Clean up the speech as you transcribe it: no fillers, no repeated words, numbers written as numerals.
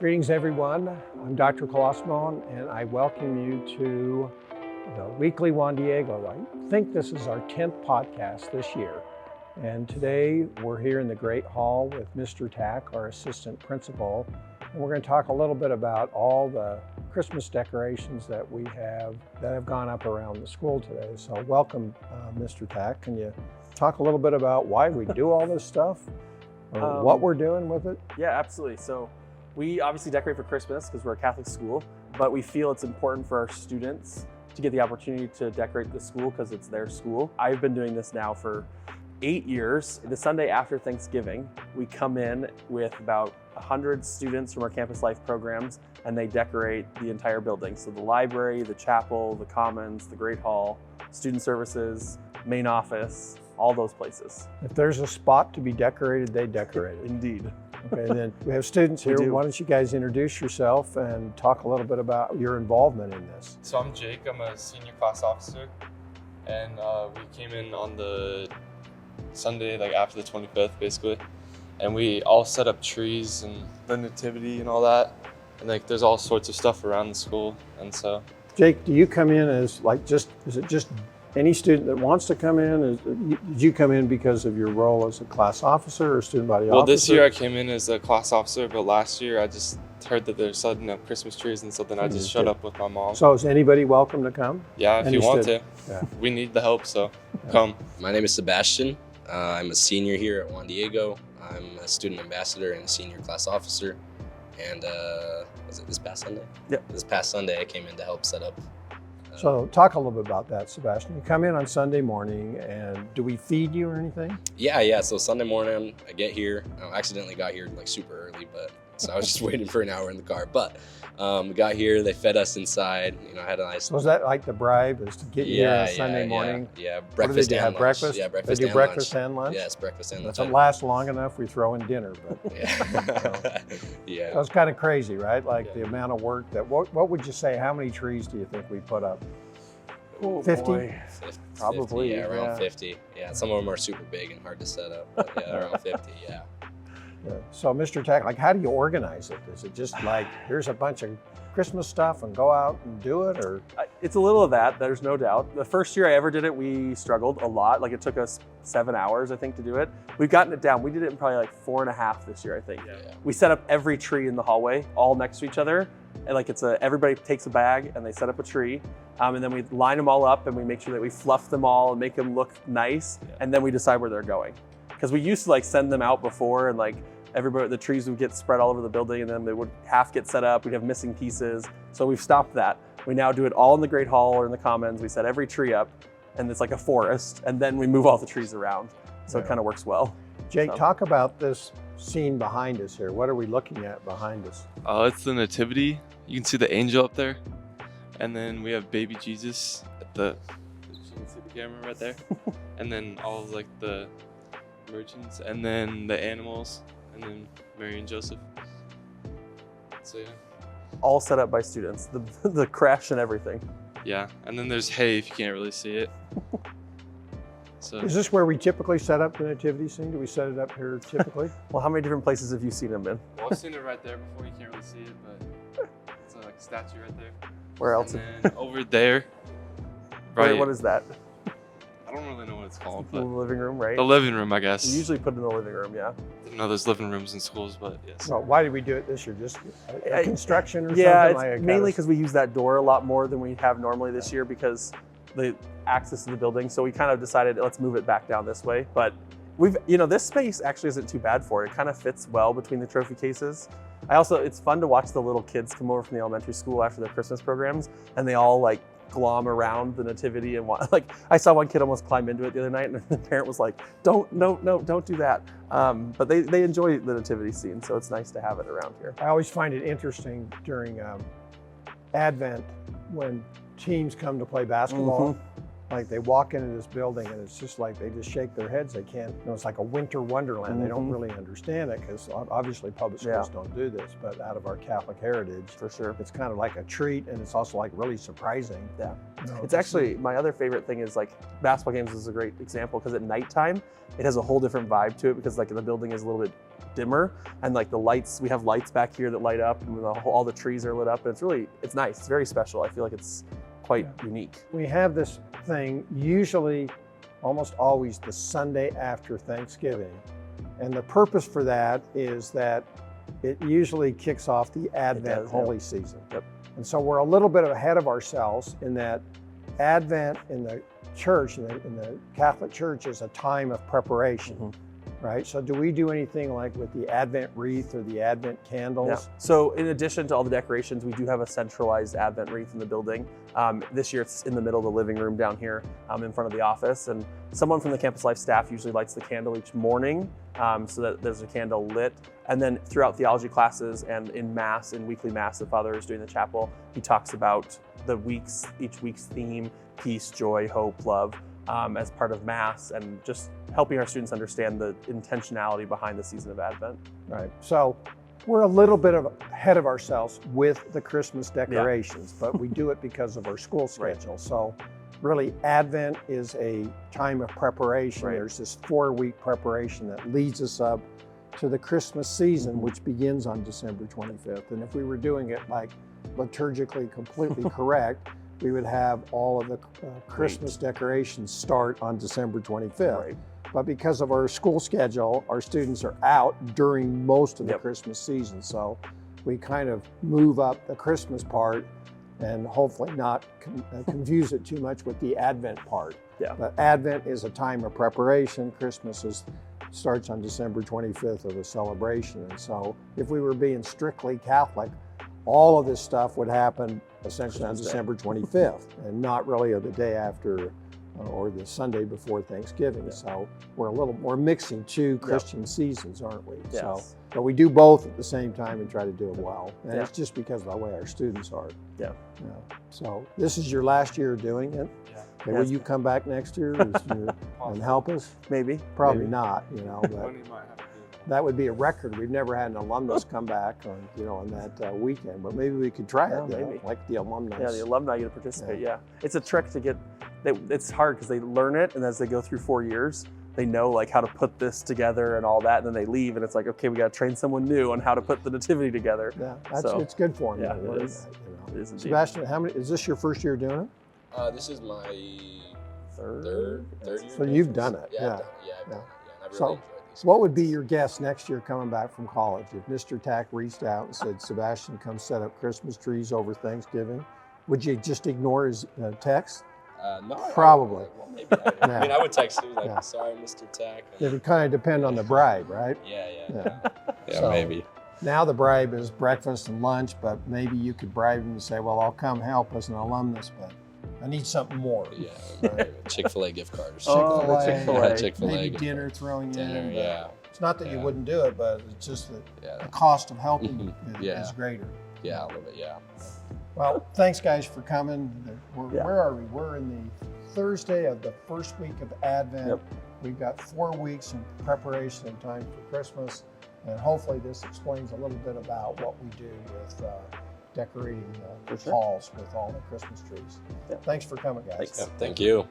Greetings everyone, I'm Dr. Colosimo and I welcome you to the Weekly Juan Diego. I think this is our 10th podcast this year. And today we're here in the Great Hall with Mr. Tack, our assistant principal. And we're going to talk a little bit about all the Christmas decorations that we have that have gone up around the school today. So welcome, Mr. Tack. Can you talk a little bit about why we do all this stuff or what we're doing with it? Yeah, absolutely. So we obviously decorate for Christmas because we're a Catholic school, but we feel it's important for our students to get the opportunity to decorate the school because it's their school. I've been doing this now for 8 years. The Sunday after Thanksgiving, we come in with about 100 students from our campus life programs and they decorate the entire building. So the library, the chapel, the commons, the Great Hall, student services, main office, all those places. If there's a spot to be decorated, they decorate it. Indeed. Okay, then we have students here. Why don't you guys introduce yourself and talk a little bit about your involvement in this? So I'm Jake, I'm a senior class officer, and we came in on the Sunday, like after the 25th, basically, and we all set up trees and the nativity and all that, and like there's all sorts of stuff around the school, and so. Jake, do you come in as is it just any student that wants to come in? Did you come in because of your role as a class officer or student body officer? Well, this year I came in as a class officer, but last year I just heard that they're setting up Christmas trees, and so then I just showed up with my mom. So is anybody welcome to come? Yeah, if you want to. Yeah. We need the help, so come. My name is Sebastian. I'm a senior here at Juan Diego. I'm a student ambassador and a senior class officer. And was it this past Sunday? Yep. This past Sunday I came in to help set up. So talk a little bit about that, Sebastian. You come in on Sunday morning, and do we feed you or anything? Yeah. So Sunday morning I get here. I accidentally got here like super early, but so I was just waiting for an hour in the car. But we got here, they fed us inside. You know, I had a nice. So is that like the bribe is to get you here on Sunday morning? Yeah, What do breakfast they do, and have lunch. breakfast? Yeah, breakfast they do and breakfast lunch. and lunch? Yes, breakfast and lunch. Doesn't last long enough, we throw in dinner. But Yeah. Yeah. that was kind of crazy, right? Like the amount of work that, what would you say, how many trees do you think we put up? Oh, 50? boy. Probably, 50, around yeah. 50. Yeah, some of them are super big and hard to set up, but yeah, around 50, yeah. So Mr. Tack, like how do you organize it? Is it just like, here's a bunch of Christmas stuff and go out and do it, or? It's a little of that, there's no doubt. The first year I ever did it, we struggled a lot. Like it took us 7 hours, I think, to do it. We've gotten it down. We did it in probably like 4.5 this year, I think. Yeah. We set up every tree in the hallway, all next to each other. And like everybody takes a bag and they set up a tree. And then we line them all up and we make sure that we fluff them all and make them look nice. Yeah. And then we decide where they're going. Because we used to like send them out before and like the trees would get spread all over the building and then they would half get set up. We'd have missing pieces. So we've stopped that. We now do it all in the Great Hall or in the Commons. We set every tree up and it's like a forest. And then we move all the trees around. So it kind of works well. Jake, talk about this scene behind us here. What are we looking at behind us? It's the nativity. You can see the angel up there. And then we have baby Jesus at you can see the camera right there. And then all of like the merchants and then the animals and then Mary and Joseph. So yeah. All set up by students, the crash and everything. Yeah, and then there's hay if you can't really see it. So. Is this where we typically set up the nativity scene? Do we set it up here typically? Well, how many different places have you seen them in? Well, I've seen it right there before. You can't really see it, but it's like a statue right there. Where else? And then over there. Right. What is that? I don't really know what it's called, The but living room, right? the living room, I guess. You usually put it in the living room, yeah. No, there's living rooms in schools, but yes. Well, why did we do it this year? Just construction or yeah, something? it's mainly because we use that door a lot more than we have normally this year because the access to the building. So we kind of decided let's move it back down this way. But this space actually isn't too bad for it. It kind of fits well between the trophy cases. It's fun to watch the little kids come over from the elementary school after their Christmas programs and they all like glom around the nativity and like I saw one kid almost climb into it the other night and the parent was like, don't do that. But they enjoy the nativity scene, so it's nice to have it around here. I always find it interesting during Advent when teams come to play basketball like they walk into this building and it's just like they just shake their heads. They can't, it's like a winter wonderland. They don't really understand it because obviously public schools don't do this, but out of our Catholic heritage, For sure. it's kind of like a treat, and it's also like really surprising. Yeah. You know, It's actually, my other favorite thing is like basketball games is a great example because at nighttime, it has a whole different vibe to it because like the building is a little bit dimmer and like the lights, we have lights back here that light up and all the trees are lit up. And it's nice. It's very special. I feel like it's quite unique. we have this thing usually almost always the Sunday after Thanksgiving. And the purpose for that is that it usually kicks off the Advent holy season. Yep. And so we're a little bit ahead of ourselves in that Advent in the church, in the Catholic Church, is a time of preparation, right? So do we do anything like with the Advent wreath or the Advent candles? Yeah. So in addition to all the decorations, we do have a centralized Advent wreath in the building. This year it's in the middle of the living room down here in front of the office. And someone from the Campus Life staff usually lights the candle each morning so that there's a candle lit. And then throughout theology classes and in Mass, in weekly Mass, the Father is doing the chapel. He talks about each week's theme, peace, joy, hope, love, as part of Mass, and just helping our students understand the intentionality behind the season of Advent. Right. So we're a little bit ahead of ourselves with the Christmas decorations, but we do it because of our school schedule. So really, Advent is a time of preparation. There's this 4-week preparation that leads us up to the Christmas season, which begins on December 25th. And if we were doing it like liturgically completely correct, we would have all of the Christmas decorations start on December 25th. Right. But because of our school schedule, our students are out during most of the Christmas season. So we kind of move up the Christmas part and hopefully not confuse it too much with the Advent part. Yeah. But Advent is a time of preparation. Christmas starts on December 25th of a celebration. And so if we were being strictly Catholic, all of this stuff would happen essentially on December 25th and not really the day after or the Sunday before Thanksgiving. So we're mixing two Christian seasons, aren't we? Yes. So, but we do both at the same time and try to do it well. And it's just because of the way our students are. Yeah. So this is your last year doing it. Yeah. Okay, will you come back next year and help us? Maybe. Probably not, but Money might have to be. that would be a record. We've never had an alumnus come back on that weekend, but maybe we could try it. Maybe. Like the alumni. Yeah, the alumni get to participate. Yeah. It's a trick to get. It's hard because they learn it, and as they go through 4 years, they know like how to put this together and all that, and then they leave, and it's like, okay, we got to train someone new on how to put the nativity together. Yeah, So, it's good for them. yeah, to it learn is. that, It is indeed. Sebastian, is this your first year doing it? This is my third year. So you've done it. Yeah, I've done it. I've really So, enjoyed these. What would be your guess next year coming back from college? If Mr. Tack reached out and said, Sebastian, come set up Christmas trees over Thanksgiving, would you just ignore his text? No, Probably. Well, maybe. I mean, I would text him like, sorry, Mr. Tack. It would kind of depend on the bribe, right? Yeah, So, maybe. Now the bribe is breakfast and lunch, but maybe you could bribe him to say, well, I'll come help as an alumnus, but I need something more. Yeah, Chick-fil-A gift card or Chick-fil-A. Oh, the Chick-fil-A. Yeah, Chick-fil-A Maybe gift dinner card. throwing in. Dinner, but yeah. It's not that you wouldn't do it, but it's just that the Yeah, cost of helping Yeah. is greater. yeah, a little bit, yeah. Well, thanks guys for coming. Yeah. Where are we? We're in the Thursday of the first week of Advent. Yep. We've got 4 weeks in preparation and time for Christmas. And hopefully this explains a little bit about what we do with decorating the halls with all the Christmas trees. Yep. Thanks for coming, guys. Thanks. Thank you.